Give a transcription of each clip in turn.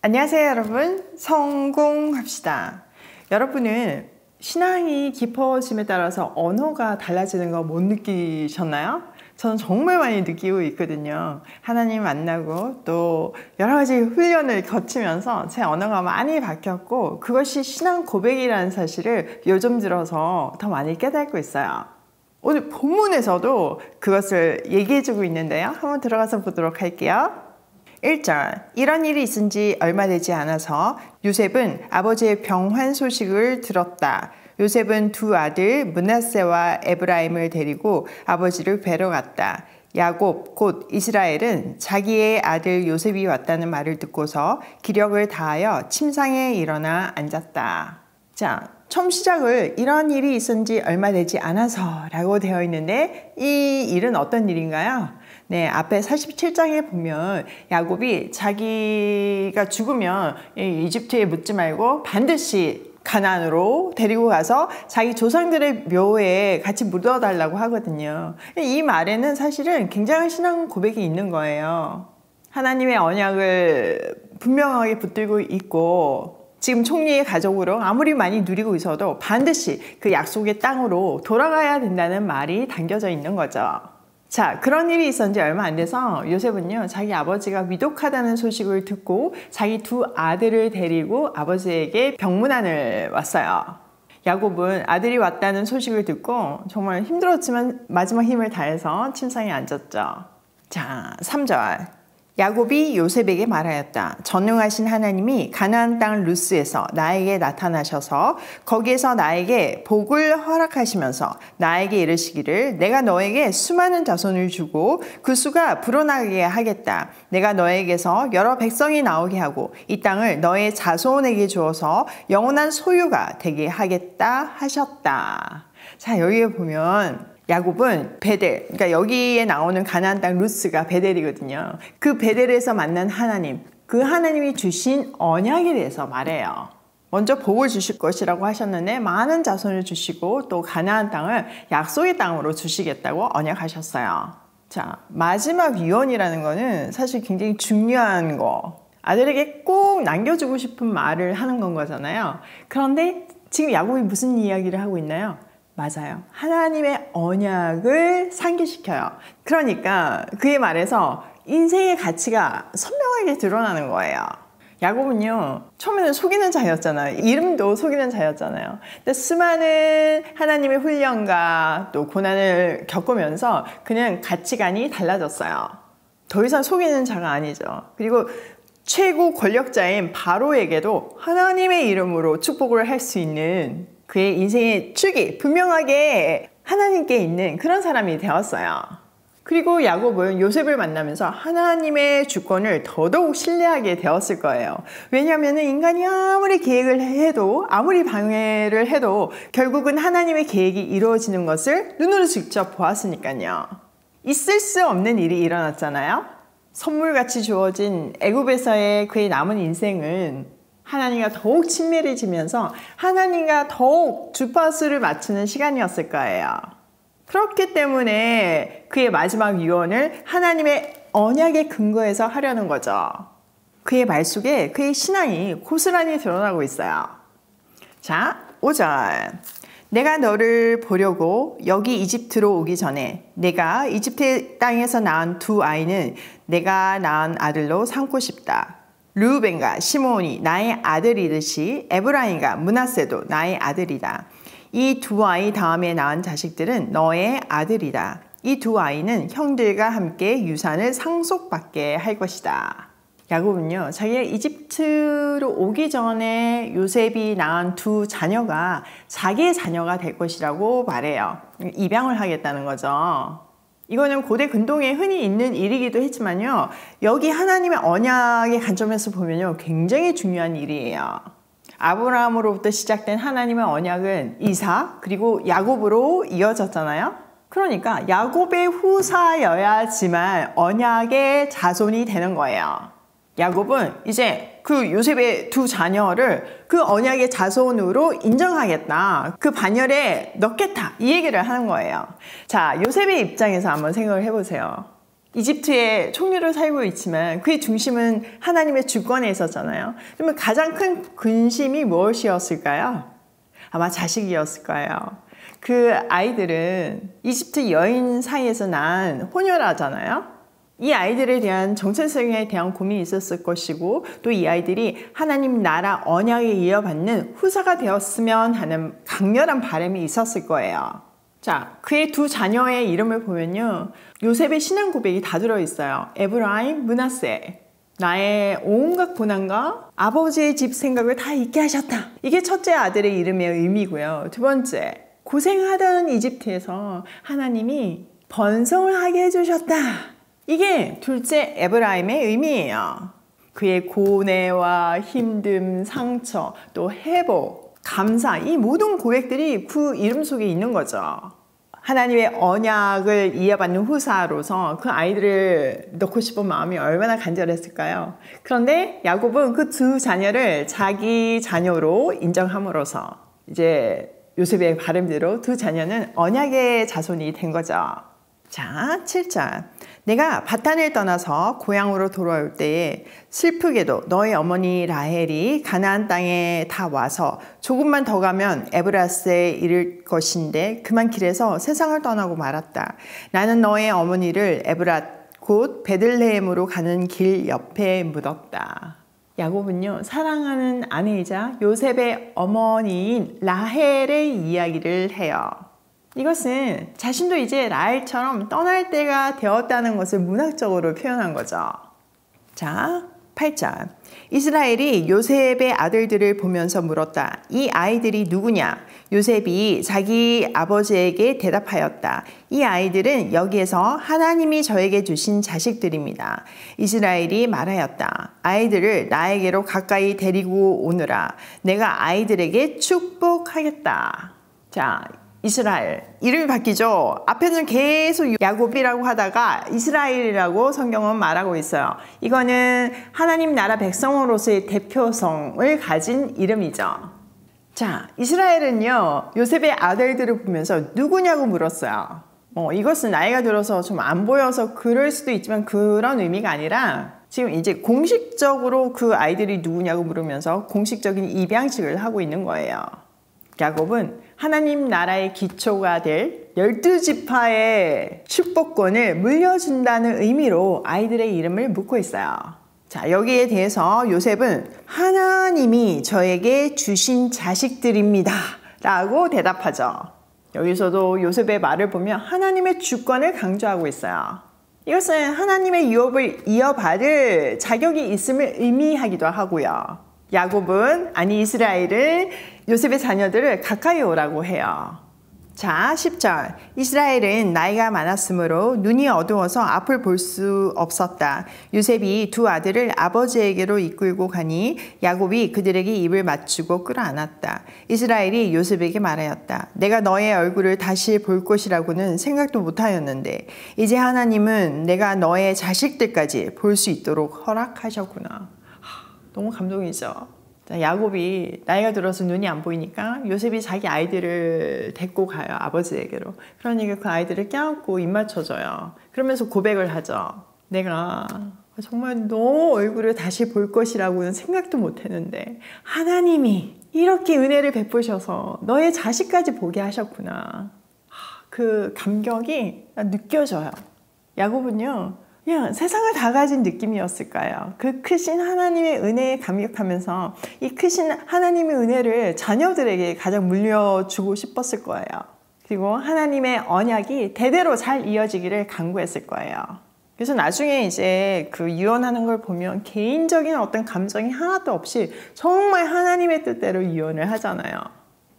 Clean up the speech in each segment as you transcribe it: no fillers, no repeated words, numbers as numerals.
안녕하세요 여러분, 성공합시다. 여러분은 신앙이 깊어짐에 따라서 언어가 달라지는 거 못 느끼셨나요? 저는 정말 많이 느끼고 있거든요. 하나님 만나고 또 여러 가지 훈련을 거치면서 제 언어가 많이 바뀌었고, 그것이 신앙 고백이라는 사실을 요즘 들어서 더 많이 깨닫고 있어요. 오늘 본문에서도 그것을 얘기해주고 있는데요. 한번 들어가서 보도록 할게요. 1절, 이런 일이 있은 지 얼마 되지 않아서 요셉은 아버지의 병환 소식을 들었다. 요셉은 두 아들 므낫세와 에브라임을 데리고 아버지를 뵈러 갔다. 야곱 곧 이스라엘은 자기의 아들 요셉이 왔다는 말을 듣고서 기력을 다하여 침상에 일어나 앉았다. 자, 처음 시작을 이런 일이 있은 지 얼마 되지 않아서 라고 되어 있는데, 이 일은 어떤 일인가요? 네, 앞에 47장에 보면 야곱이 자기가 죽으면 이집트에 묻지 말고 반드시 가나안으로 데리고 가서 자기 조상들의 묘에 같이 묻어달라고 하거든요. 이 말에는 사실은 굉장한 신앙 고백이 있는 거예요. 하나님의 언약을 분명하게 붙들고 있고, 지금 총리의 가족으로 아무리 많이 누리고 있어도 반드시 그 약속의 땅으로 돌아가야 된다는 말이 담겨져 있는 거죠. 자, 그런 일이 있었는지 얼마 안 돼서 요셉은요, 자기 아버지가 위독하다는 소식을 듣고 자기 두 아들을 데리고 아버지에게 병문안을 왔어요. 야곱은 아들이 왔다는 소식을 듣고 정말 힘들었지만 마지막 힘을 다해서 침상에 앉았죠. 자, 3절. 야곱이 요셉에게 말하였다. 전능하신 하나님이 가나안 땅 루스에서 나에게 나타나셔서 거기에서 나에게 복을 허락하시면서 나에게 이르시기를, 내가 너에게 수많은 자손을 주고 그 수가 불어나게 하겠다. 내가 너에게서 여러 백성이 나오게 하고 이 땅을 너의 자손에게 주어서 영원한 소유가 되게 하겠다 하셨다. 자, 여기에 보면 야곱은 베델, 그러니까 여기에 나오는 가나안 땅 루스가 베델이거든요. 그 베델에서 만난 하나님, 그 하나님이 주신 언약에 대해서 말해요. 먼저 복을 주실 것이라고 하셨는데 많은 자손을 주시고 또 가나안 땅을 약속의 땅으로 주시겠다고 언약하셨어요. 자, 마지막 유언이라는 거는 사실 굉장히 중요한 거, 아들에게 꼭 남겨주고 싶은 말을 하는 건 거잖아요. 그런데 지금 야곱이 무슨 이야기를 하고 있나요? 맞아요. 하나님의 언약을 상기시켜요. 그러니까 그의 말에서 인생의 가치가 선명하게 드러나는 거예요. 야곱은요, 처음에는 속이는 자였잖아요. 이름도 속이는 자였잖아요. 근데 수많은 하나님의 훈련과 또 고난을 겪으면서 그냥 가치관이 달라졌어요. 더 이상 속이는 자가 아니죠. 그리고 최고 권력자인 바로에게도 하나님의 이름으로 축복을 할 수 있는, 그의 인생의 축이 분명하게 하나님께 있는 그런 사람이 되었어요. 그리고 야곱은 요셉을 만나면서 하나님의 주권을 더더욱 신뢰하게 되었을 거예요. 왜냐하면 인간이 아무리 계획을 해도, 아무리 방해를 해도 결국은 하나님의 계획이 이루어지는 것을 눈으로 직접 보았으니까요. 있을 수 없는 일이 일어났잖아요. 선물같이 주어진 애굽에서의 그의 남은 인생은 하나님과 더욱 친밀해지면서 하나님과 더욱 주파수를 맞추는 시간이었을 거예요. 그렇기 때문에 그의 마지막 유언을 하나님의 언약에 근거해서 하려는 거죠. 그의 말 속에 그의 신앙이 고스란히 드러나고 있어요. 자, 5절. 내가 너를 보려고 여기 이집트로 오기 전에 내가 이집트 땅에서 낳은 두 아이는 내가 낳은 아들로 삼고 싶다. 르우벤과 시므온이 나의 아들이듯이 에브라임과 므낫세도 나의 아들이다. 이 두 아이 다음에 낳은 자식들은 너의 아들이다. 이 두 아이는 형들과 함께 유산을 상속받게 할 것이다. 야곱은요, 자기가 이집트로 오기 전에 요셉이 낳은 두 자녀가 자기의 자녀가 될 것이라고 말해요. 입양을 하겠다는 거죠. 이거는 고대 근동에 흔히 있는 일이기도 했지만요, 여기 하나님의 언약의 관점에서 보면요, 굉장히 중요한 일이에요. 아브라함으로부터 시작된 하나님의 언약은 이삭 그리고 야곱으로 이어졌잖아요. 그러니까 야곱의 후사여야지만 언약의 자손이 되는 거예요. 야곱은 이제 그 요셉의 두 자녀를 그 언약의 자손으로 인정하겠다, 그 반열에 넣겠다, 이 얘기를 하는 거예요. 자, 요셉의 입장에서 한번 생각을 해보세요. 이집트의 총리로 살고 있지만 그의 중심은 하나님의 주권에 있었잖아요. 그러면 가장 큰 근심이 무엇이었을까요? 아마 자식이었을 거예요. 그 아이들은 이집트 여인 사이에서 난 혼혈아잖아요. 이 아이들에 대한 정체성에 대한 고민이 있었을 것이고 또 이 아이들이 하나님 나라 언약에 이어받는 후사가 되었으면 하는 강렬한 바람이 있었을 거예요. 자, 그의 두 자녀의 이름을 보면요. 요셉의 신앙 고백이 다 들어있어요. 에브라임, 므낫세. 나의 온갖 고난과 아버지의 집 생각을 다 잊게 하셨다. 이게 첫째 아들의 이름의 의미고요. 두 번째, 고생하던 이집트에서 하나님이 번성을 하게 해주셨다. 이게 둘째 에브라임의 의미예요. 그의 고뇌와 힘듦, 상처, 또 회복, 감사, 이 모든 고백들이 그 이름 속에 있는 거죠. 하나님의 언약을 이어받는 후사로서 그 아이들을 넣고 싶은 마음이 얼마나 간절했을까요? 그런데 야곱은 그 두 자녀를 자기 자녀로 인정함으로써 이제 요셉의 바람대로 두 자녀는 언약의 자손이 된 거죠. 자, 7절. 내가 바탄을 떠나서 고향으로 돌아올 때에 슬프게도 너희 어머니 라헬이 가나안 땅에 다 와서 조금만 더 가면 에브라스에 이를 것인데 그만 길에서 세상을 떠나고 말았다. 나는 너의 어머니를 에브랏 곧 베들레헴으로 가는 길 옆에 묻었다. 야곱은요, 사랑하는 아내이자 요셉의 어머니인 라헬의 이야기를 해요. 이것은 자신도 이제 라헬처럼 떠날 때가 되었다는 것을 문학적으로 표현한 거죠. 자, 8절. 이스라엘이 요셉의 아들들을 보면서 물었다. 이 아이들이 누구냐? 요셉이 자기 아버지에게 대답하였다. 이 아이들은 여기에서 하나님이 저에게 주신 자식들입니다. 이스라엘이 말하였다. 아이들을 나에게로 가까이 데리고 오느라. 내가 아이들에게 축복하겠다. 자, 이스라엘. 이름이 바뀌죠. 앞에는 계속 야곱이라고 하다가 이스라엘이라고 성경은 말하고 있어요. 이거는 하나님 나라 백성으로서의 대표성을 가진 이름이죠. 자, 이스라엘은요, 요셉의 아들들을 보면서 누구냐고 물었어요. 이것은 나이가 들어서 좀 안 보여서 그럴 수도 있지만 그런 의미가 아니라 지금 이제 공식적으로 그 아이들이 누구냐고 물으면서 공식적인 입양식을 하고 있는 거예요. 야곱은 하나님 나라의 기초가 될 12지파의 축복권을 물려준다는 의미로 아이들의 이름을 묻고 있어요. 자, 여기에 대해서 요셉은 하나님이 저에게 주신 자식들입니다 라고 대답하죠. 여기서도 요셉의 말을 보면 하나님의 주권을 강조하고 있어요. 이것은 하나님의 유업을 이어받을 자격이 있음을 의미하기도 하고요. 야곱은, 아니 이스라엘은 요셉의 자녀들을 가까이 오라고 해요. 자, 10절. 이스라엘은 나이가 많았으므로 눈이 어두워서 앞을 볼 수 없었다. 요셉이 두 아들을 아버지에게로 이끌고 가니 야곱이 그들에게 입을 맞추고 끌어안았다. 이스라엘이 요셉에게 말하였다. 내가 너의 얼굴을 다시 볼 것이라고는 생각도 못하였는데 이제 하나님은 내가 너의 자식들까지 볼 수 있도록 허락하셨구나. 너무 감동이죠. 자, 야곱이 나이가 들어서 눈이 안 보이니까 요셉이 자기 아이들을 데리고 가요. 아버지에게로. 그러니까 그 아이들을 껴안고 입 맞춰줘요. 그러면서 고백을 하죠. 내가 정말 너 얼굴을 다시 볼 것이라고는 생각도 못했는데 하나님이 이렇게 은혜를 베푸셔서 너의 자식까지 보게 하셨구나. 그 감격이 느껴져요. 야곱은요, 그냥 세상을 다 가진 느낌이었을까요? 그 크신 하나님의 은혜에 감격하면서 이 크신 하나님의 은혜를 자녀들에게 가장 물려주고 싶었을 거예요. 그리고 하나님의 언약이 대대로 잘 이어지기를 간구했을 거예요. 그래서 나중에 이제 그 유언하는 걸 보면 개인적인 어떤 감정이 하나도 없이 정말 하나님의 뜻대로 유언을 하잖아요.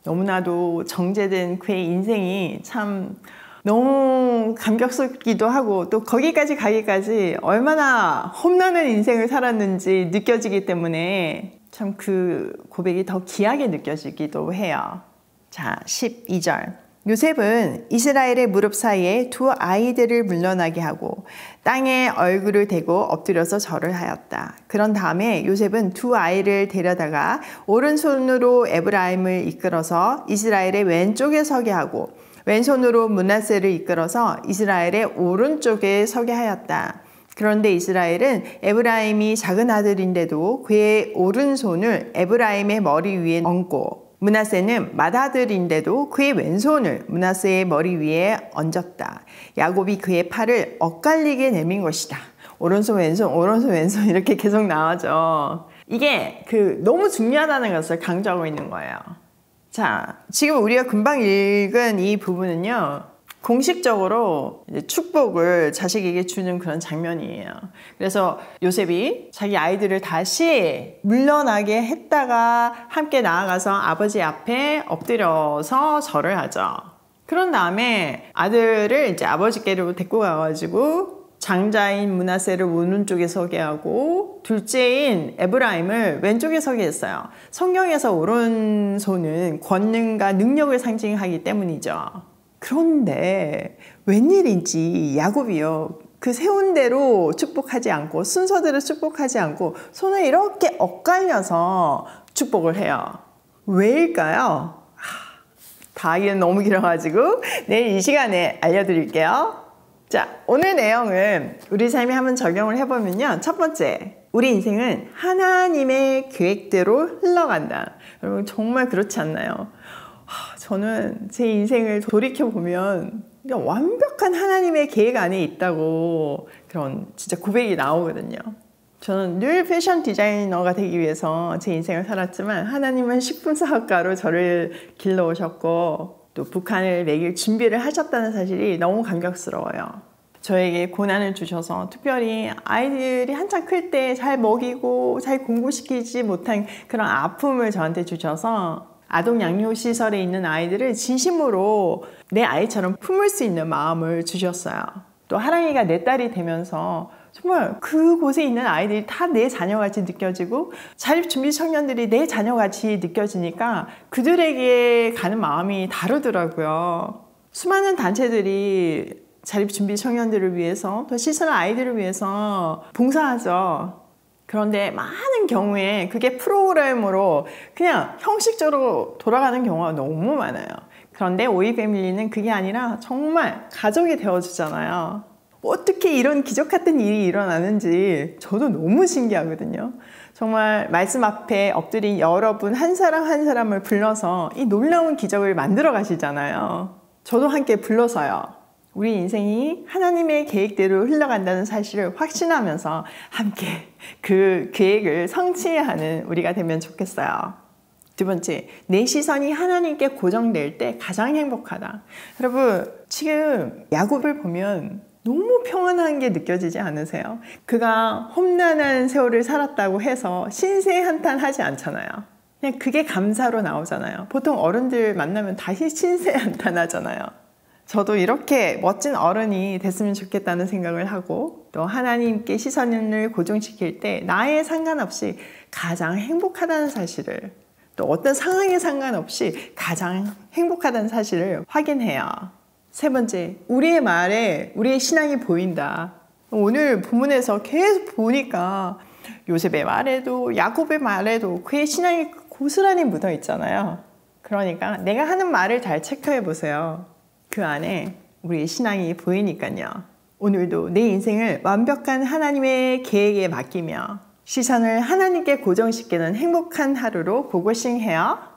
너무나도 정제된 그의 인생이 참 너무 감격스럽기도 하고 또 거기까지 가기까지 얼마나 험난한 인생을 살았는지 느껴지기 때문에 참 그 고백이 더 귀하게 느껴지기도 해요. 자, 12절. 요셉은 이스라엘의 무릎 사이에 두 아이들을 물러나게 하고 땅에 얼굴을 대고 엎드려서 절을 하였다. 그런 다음에 요셉은 두 아이를 데려다가 오른손으로 에브라임을 이끌어서 이스라엘의 왼쪽에 서게 하고 왼손으로 므낫세를 이끌어서 이스라엘의 오른쪽에 서게 하였다. 그런데 이스라엘은 에브라임이 작은 아들인데도 그의 오른손을 에브라임의 머리 위에 얹고 므낫세는 맏아들인데도 그의 왼손을 므낫세의 머리 위에 얹었다. 야곱이 그의 팔을 엇갈리게 내민 것이다. 오른손 왼손 오른손 왼손 이렇게 계속 나오죠. 이게 너무 중요하다는 것을 강조하고 있는 거예요. 자, 지금 우리가 금방 읽은 이 부분은요, 공식적으로 이제 축복을 자식에게 주는 그런 장면이에요. 그래서 요셉이 자기 아이들을 다시 물러나게 했다가 함께 나아가서 아버지 앞에 엎드려서 절을 하죠. 그런 다음에 아들을 이제 아버지께로 데리고 가가지고 장자인 므낫세를 오른쪽에 서게 하고 둘째인 에브라임을 왼쪽에 서게 했어요. 성경에서 오른손은 권능과 능력을 상징하기 때문이죠. 그런데 웬일인지 야곱이요, 그 세운 대로 축복하지 않고 순서대로 축복하지 않고 손을 이렇게 엇갈려서 축복을 해요. 왜일까요? 다 하기는 너무 길어가지고 내일 이 시간에 알려드릴게요. 자, 오늘 내용은 우리 삶에 한번 적용을 해보면요. 첫 번째, 우리 인생은 하나님의 계획대로 흘러간다. 여러분 정말 그렇지 않나요? 저는 제 인생을 돌이켜보면 완벽한 하나님의 계획 안에 있다고 그런 진짜 고백이 나오거든요. 저는 늘 패션 디자이너가 되기 위해서 제 인생을 살았지만 하나님은 식품사학과로 저를 길러오셨고 또 북한을 먹일 준비를 하셨다는 사실이 너무 감격스러워요. 저에게 고난을 주셔서 특별히 아이들이 한창 클 때 잘 먹이고 잘 공부시키지 못한 그런 아픔을 저한테 주셔서 아동 양육시설에 있는 아이들을 진심으로 내 아이처럼 품을 수 있는 마음을 주셨어요. 또 하랑이가 내 딸이 되면서 정말 그곳에 있는 아이들이 다 내 자녀같이 느껴지고 자립준비 청년들이 내 자녀같이 느껴지니까 그들에게 가는 마음이 다르더라고요. 수많은 단체들이 자립준비 청년들을 위해서 또 시설 아이들을 위해서 봉사하죠. 그런데 많은 경우에 그게 프로그램으로 그냥 형식적으로 돌아가는 경우가 너무 많아요. 그런데 오이 패밀리는 그게 아니라 정말 가족이 되어주잖아요. 어떻게 이런 기적 같은 일이 일어나는지 저도 너무 신기하거든요. 정말 말씀 앞에 엎드린 여러분 한 사람 한 사람을 불러서 이 놀라운 기적을 만들어 가시잖아요. 저도 함께 불러서요. 우리 인생이 하나님의 계획대로 흘러간다는 사실을 확신하면서 함께 그 계획을 성취하는 우리가 되면 좋겠어요. 두 번째, 내 시선이 하나님께 고정될 때 가장 행복하다. 여러분, 지금 야곱을 보면 너무 평안한 게 느껴지지 않으세요? 그가 험난한 세월을 살았다고 해서 신세한탄하지 않잖아요. 그냥 그게 감사로 나오잖아요. 보통 어른들 만나면 다시 신세한탄하잖아요. 저도 이렇게 멋진 어른이 됐으면 좋겠다는 생각을 하고 또 하나님께 시선을 고정시킬 때 나에 상관없이 가장 행복하다는 사실을 또 어떤 상황에 상관없이 가장 행복하다는 사실을 확인해요. 세 번째, 우리의 말에 우리의 신앙이 보인다. 오늘 본문에서 계속 보니까 요셉의 말에도 야곱의 말에도 그의 신앙이 고스란히 묻어 있잖아요. 그러니까 내가 하는 말을 잘 체크해 보세요. 그 안에 우리의 신앙이 보이니까요. 오늘도 내 인생을 완벽한 하나님의 계획에 맡기며 시선을 하나님께 고정시키는 행복한 하루로 고고싱해요.